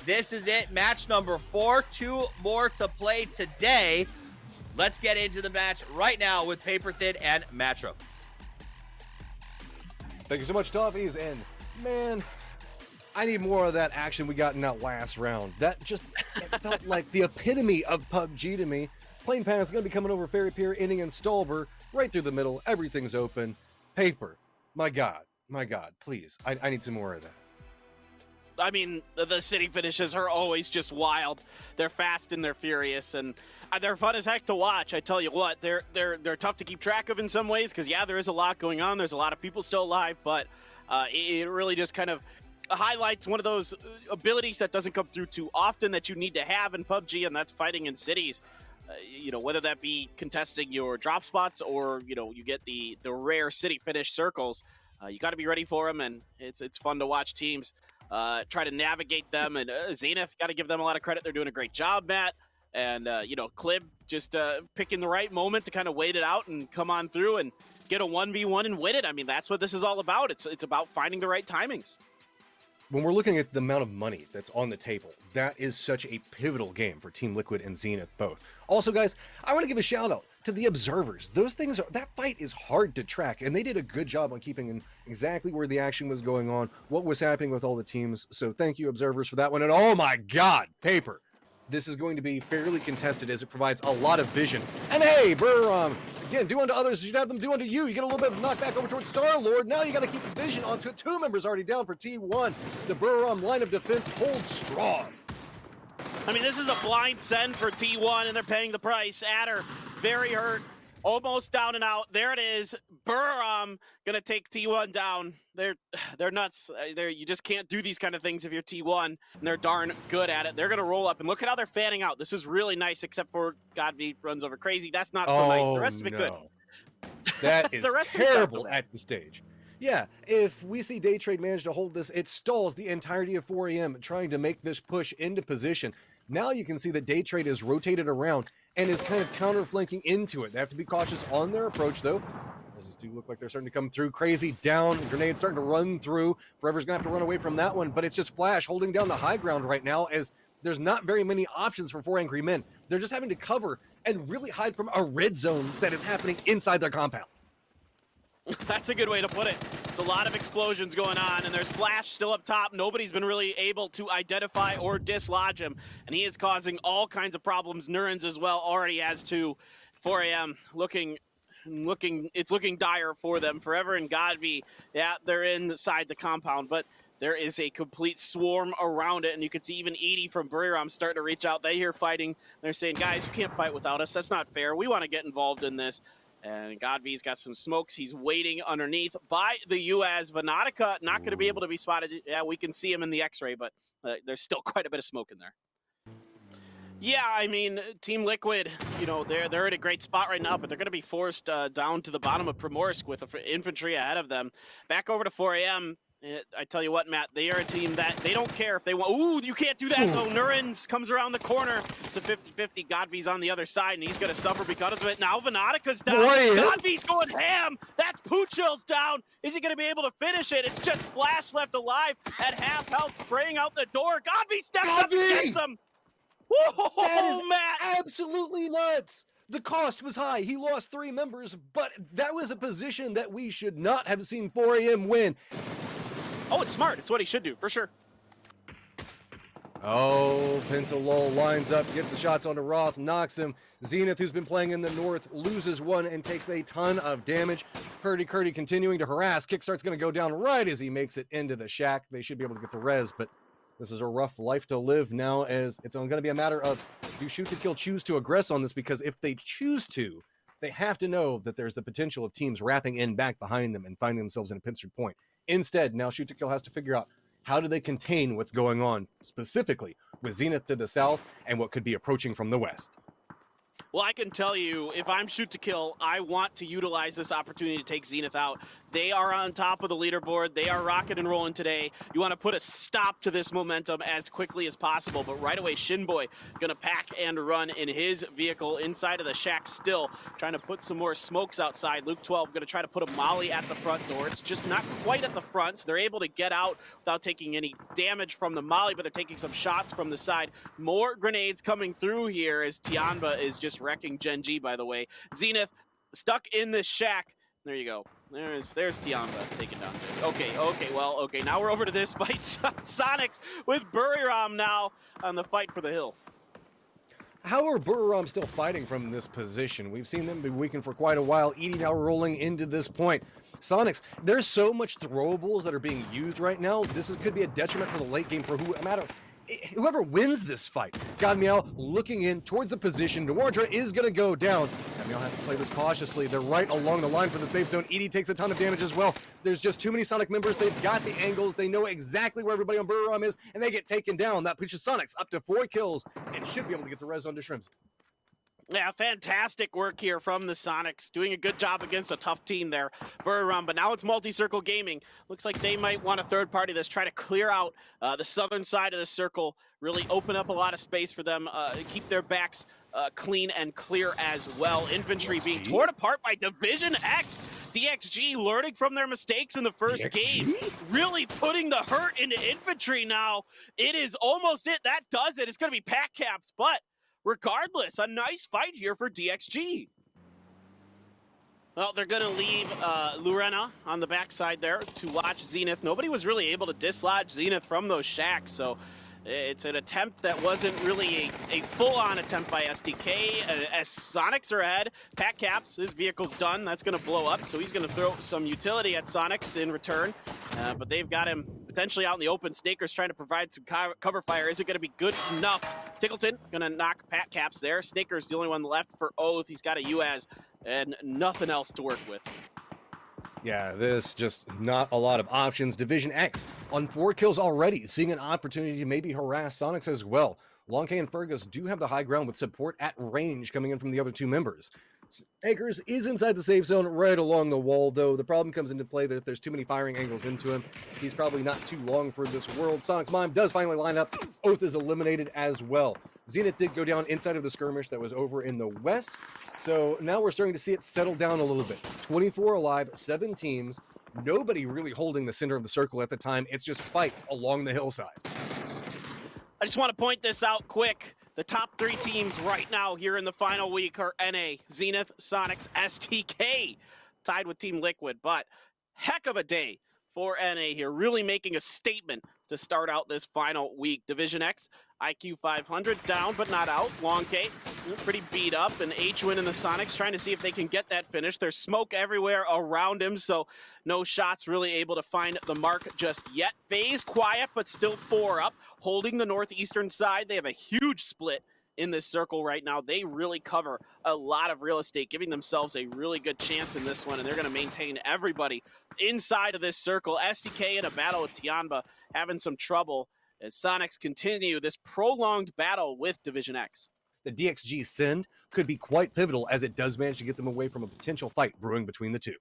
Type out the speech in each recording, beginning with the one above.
This is it. Match number 4. 2 more to play today. Let's get into the match right now with Paper Thin and Matro. Thank you so much, Toffees. And man, I need more of that action we got in that last round. That just it felt like the epitome of PUBG to me. Plane Pan is going to be coming over Ferry Pier, Inning, and Stolber, right through the middle. Everything's open. Paper. My God, please. I need some more of that. I mean, the city finishes are always just wild. They're fast and they're furious, and they're fun as heck to watch. I tell you what, they're tough to keep track of in some ways because, yeah, there is a lot going on. There's a lot of people still alive, but it really just kind of highlights one of those abilities that doesn't come through too often that you need to have in PUBG, and that's fighting in cities. Whether that be contesting your drop spots or, you get the rare city finish circles, you got to be ready for them, and it's fun to watch teams try to navigate them. And Zenith, got to give them a lot of credit. They're doing a great job, Matt. And, Clib just picking the right moment to kind of wait it out and come on through and get a 1v1 and win it. I mean, that's what this is all about. It's about finding the right timings. When we're looking at the amount of money that's on the table, that is such a pivotal game for Team Liquid and Zenith both. Also, guys, I want to give a shout out to the observers. That fight is hard to track, and they did a good job on keeping in exactly where the action was going on, what was happening with all the teams. So thank you, observers, for that one. And oh my God, Paper. This is going to be fairly contested as it provides a lot of vision. And hey, again, do unto others as you'd have them do unto you. You get a little bit of knockback over towards Star-Lord. Now you got to keep the vision onto it. 2 members already down for T1. The Burram line of defense holds strong. I mean, this is a blind send for T1, and they're paying the price. Adder, very hurt, almost down and out. There it is. Burram gonna take T1 down. They're nuts. You just can't do these kind of things if you're T1, and they're darn good at it. They're gonna roll up, and look at how they're fanning out. This is really nice, except for Godv runs over crazy. That's not so nice. The rest of it good. That is terrible at the stage. Yeah, if we see Day Trade manage to hold this, it stalls the entirety of 4 a.m. trying to make this push into position. Now you can see that Day Trade is rotated around and is kind of counter-flanking into it. They have to be cautious on their approach, though. These do look like they're starting to come through. Crazy down. Grenade starting to run through. Forever's going to have to run away from that one, but it's just Flash holding down the high ground right now as there's not very many options for 4 Angry Men. They're just having to cover and really hide from a red zone that is happening inside their compound. That's a good way to put it. It's a lot of explosions going on, and there's Flash still up top. Nobody's been really able to identify or dislodge him, and he is causing all kinds of problems. Nurens as well already has 2. 4 a.m. It's looking dire for them. Forever and Godv, yeah, they're inside the compound, but there is a complete swarm around it, and you can see even Edie from Buriram starting to reach out. They hear fighting. They're saying, guys, you can't fight without us. That's not fair. We want to get involved in this. And Godv's got some smokes. He's waiting underneath by the UAS. Vanatica not going to be able to be spotted. Yeah, we can see him in the X-ray, but there's still quite a bit of smoke in there. Yeah, I mean, Team Liquid, they're in a great spot right now, but they're going to be forced down to the bottom of Primorsk with infantry ahead of them. Back over to 4 a.m. I tell you what, Matt, they are a team that they don't care if they want. Ooh, you can't do that, though. Nurens comes around the corner. It's a 50-50. Godv's on the other side, and he's going to suffer because of it. Now Vanatica's down. Godv's going ham. That's Puchil's down. Is he going to be able to finish it? It's just Flash left alive at half health, spraying out the door. Godv steps up and gets him. Whoa, that is Matt. Absolutely nuts. The cost was high. He lost 3 members, but that was a position that we should not have seen 4 a.m. win. Oh, it's smart. It's what he should do, for sure. Oh, Pentalol lines up, gets the shots onto Roth, knocks him. Zenith, who's been playing in the north, loses 1 and takes a ton of damage. Curdy continuing to harass. Kickstart's going to go down right as he makes it into the shack. They should be able to get the res, but this is a rough life to live now, as it's going to be a matter of, do Shoot to Kill choose to aggress on this? Because if they choose to, they have to know that there's the potential of teams wrapping in back behind them and finding themselves in a pincered point. Instead, now Shoot to Kill has to figure out how do they contain what's going on, specifically with Zenith to the south and what could be approaching from the west. Well, I can tell you, if I'm shoot to kill, I want to utilize this opportunity to take Zenith out. They are on top of the leaderboard. They are rocking and rolling today. You want to put a stop to this momentum as quickly as possible, but right away, Shinboy gonna pack and run in his vehicle inside of the shack still, trying to put some more smokes outside. Luke 12 gonna try to put a molly at the front door. It's just not quite at the front, so they're able to get out without taking any damage from the molly, but they're taking some shots from the side. More grenades coming through here as Tianba is just wrecking Gen.G, by the way. Zenith stuck in this shack. There you go. There's Tianba taking down Gen. Okay, now we're over to this fight. Sonics with Buriram now on the fight for the hill. How are Buriram still fighting from this position? We've seen them be weakened for quite a while. Edie now rolling into this point. Sonics, there's so much throwables that are being used right now. Could be a detriment for the late game for whoever wins this fight. Godmeow looking in towards the position. Nawardra is going to go down. Godmeow has to play this cautiously. They're right along the line for the safe zone. Edie takes a ton of damage as well. There's just too many Sonic members. They've got the angles. They know exactly where everybody on Buriram is, and they get taken down. That pushes Sonics up to 4 kills and should be able to get the res onto Shrimps. Yeah, fantastic work here from the Sonics. Doing a good job against a tough team there, Buriram. But now it's Multi-Circle Gaming. Looks like they might want a third party this, try to clear out the southern side of the circle, really open up a lot of space for them, keep their backs clean and clear as well. Infantry being torn apart by Division X. DXG learning from their mistakes in the first game. Really putting the hurt into infantry now. It is almost it. That does it. It's going to be pack caps, but regardless, a nice fight here for DXG. Well, they're going to leave Lurena on the backside there to watch Zenith. Nobody was really able to dislodge Zenith from those shacks, so it's an attempt that wasn't really a full-on attempt by SDK. As Sonics are ahead, Pat Caps, his vehicle's done. That's going to blow up, so he's going to throw some utility at Sonics in return. But they've got him potentially out in the open. Snaker's trying to provide some cover fire. Is it going to be good enough? Tickleton going to knock Pat Caps there. Snaker's the only one left for Oath. He's got a UAZ and nothing else to work with. Yeah, this just not a lot of options. Division X on 4 kills already, seeing an opportunity to maybe harass Sonics as well. Long K and Fergus do have the high ground with support at range coming in from the other 2 members. Akers is inside the safe zone right along the wall, though. The problem comes into play that there's too many firing angles into him. He's probably not too long for this world. Sonic's mime does finally line up. Oath is eliminated as well. Zenith did go down inside of the skirmish that was over in the west. So now we're starting to see it settle down a little bit. 24 alive, 7 teams. Nobody really holding the center of the circle at the time. It's just fights along the hillside. I just want to point this out quick. The top 3 teams right now here in the final week are NA, Zenith, Sonics, STK, tied with Team Liquid. But heck of a day for NA here, really making a statement to start out this final week. Division X, IQ 500, down but not out. Long K, pretty beat up, and H-Win and the Sonics trying to see if they can get that finish. There's smoke everywhere around him, so no shots really able to find the mark just yet. FaZe quiet, but still 4 up, holding the northeastern side. They have a huge split in this circle right now. They really cover a lot of real estate, giving themselves a really good chance in this one, and they're going to maintain everybody inside of this circle. SDK in a battle with Tianba having some trouble as Sonics continue this prolonged battle with Division X. The DXG send could be quite pivotal as it does manage to get them away from a potential fight brewing between the 2.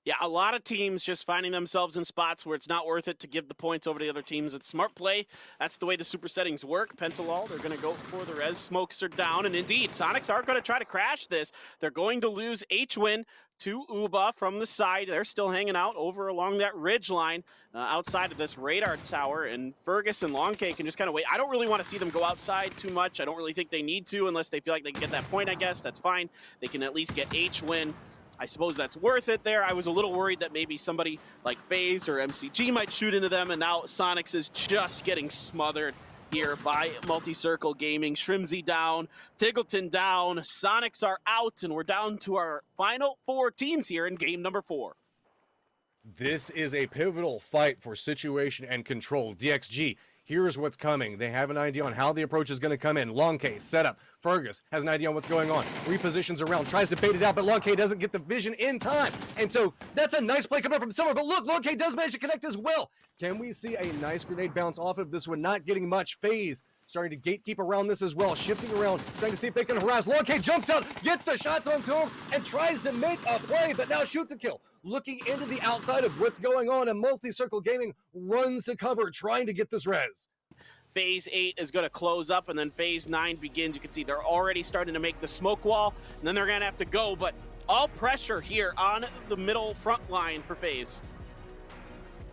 Yeah, a lot of teams just finding themselves in spots where it's not worth it to give the points over to the other teams. It's smart play. That's the way the super settings work. Pentalol, they're going to go for the res. Smokes are down, and indeed, Sonics are going to try to crash this. They're going to lose H-Win to Uba from the side. They're still hanging out over along that ridge line outside of this radar tower, and Fergus and Long K can just kind of wait. I don't really want to see them go outside too much. I don't really think they need to unless they feel like they can get that point, I guess. That's fine. They can at least get H-Win. I suppose that's worth it there. I was a little worried that maybe somebody like FaZe or MCG might shoot into them, and now Sonics is just getting smothered here by Multi-Circle Gaming. Shrimsy down, Tiggleton down, Sonics are out, and we're down to our final 4 teams here in game number 4. This is a pivotal fight for situation and control. DXG, here's what's coming. They have an idea on how the approach is going to come in. Long K, setup. Fergus has an idea on what's going on. Repositions around, tries to bait it out, but Long K doesn't get the vision in time. And so that's a nice play coming up from somewhere. But look, Long K does manage to connect as well. Can we see a nice grenade bounce off of this one? Not getting much. FaZe starting to gatekeep around this as well, shifting around, trying to see if they can harass. Lorcade jumps out, gets the shots onto him, and tries to make a play, but now shoots a kill. Looking into the outside of what's going on, and Multi-Circle Gaming runs to cover, trying to get this res. Phase 8 is going to close up, and then Phase 9 begins. You can see they're already starting to make the smoke wall, and then they're going to have to go, but all pressure here on the middle front line for FaZe.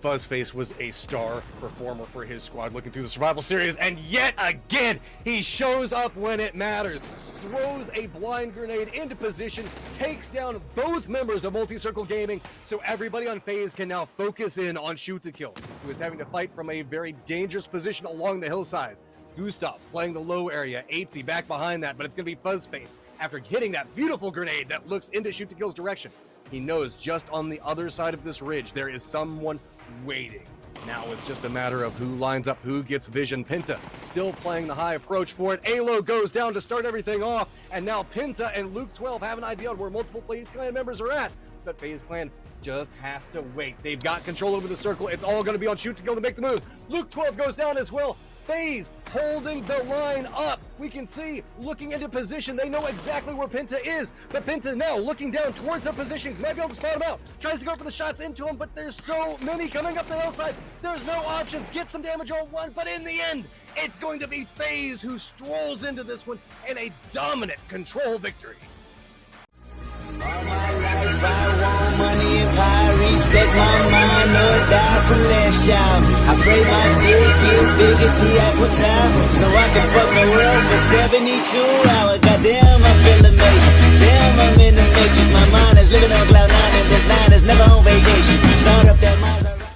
Fuzzface was a star performer for his squad looking through the survival series, and yet again, he shows up when it matters. Throws a blind grenade into position, takes down both members of Multi-Circle Gaming, so everybody on FaZe can now focus in on Shoot to Kill, who is having to fight from a very dangerous position along the hillside. Gustav playing the low area, 8Z back behind that, but it's going to be Fuzzface after hitting that beautiful grenade that looks into Shoot to Kill's direction. He knows just on the other side of this ridge, there is someone waiting. Now it's just a matter of who lines up, who gets vision. Pinta still playing the high approach for it. Alo goes down to start everything off, and now Pinta and Luke 12 have an idea on where multiple FaZe Clan members are at, but FaZe Clan just has to wait. They've got control over the circle. It's all going to be on Shoot to Kill to make the move. Luke 12 goes down as well. FaZe holding the line up. We can see, looking into position, they know exactly where Pinta is, but Pinta now looking down towards their positions, might be able to spot him out, tries to go for the shots into him, but there's so many coming up the hillside, there's no options, get some damage on one, but in the end, it's going to be FaZe who strolls into this one in a dominant control victory. All my life I want money and power, respect my mind, no die from last y'all. I pray my dick get big as the Apple Tower, so I can fuck the world for 72 hours. Goddamn, I feel amazing. Damn, I'm in the matrix. My mind is living on cloud 9, and this 9 is never on vacation. Start up that mind.